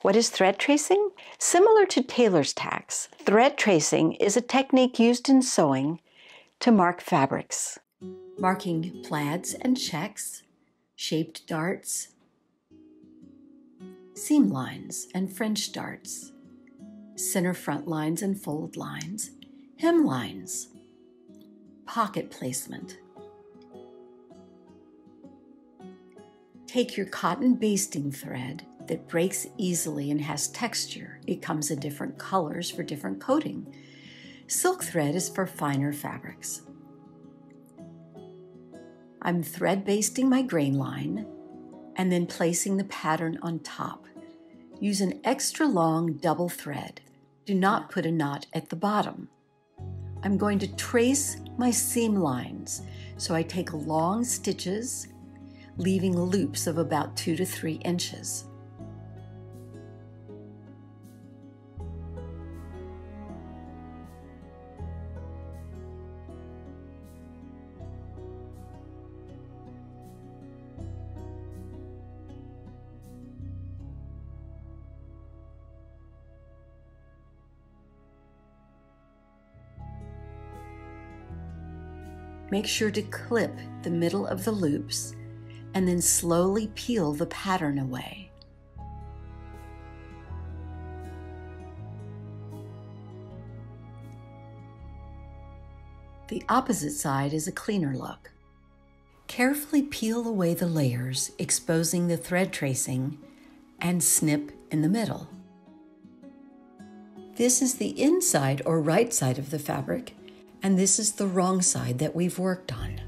What is thread tracing? Similar to tailor's tacks, thread tracing is a technique used in sewing to mark fabrics. Marking plaids and checks, shaped darts, seam lines and French darts, center front lines and fold lines, hemlines, pocket placement. Take your cotton basting thread that breaks easily and has texture. It comes in different colors for different coating. Silk thread is for finer fabrics. I'm thread basting my grain line and then placing the pattern on top. Use an extra long double thread. Do not put a knot at the bottom. I'm going to trace my seam lines, so I take long stitches, leaving loops of about 2 to 3 inches. Make sure to clip the middle of the loops and then slowly peel the pattern away. The opposite side is a cleaner look. Carefully peel away the layers, exposing the thread tracing, and snip in the middle. This is the inside or right side of the fabric, and this is the wrong side that we've worked on.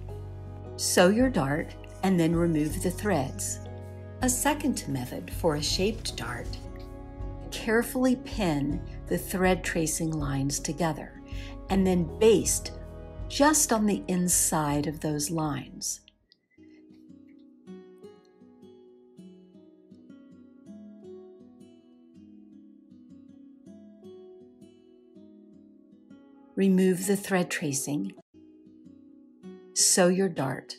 Sew your dart and then remove the threads. A second method for a shaped dart: carefully pin the thread tracing lines together and then baste just on the inside of those lines. Remove the thread tracing. Sew your dart.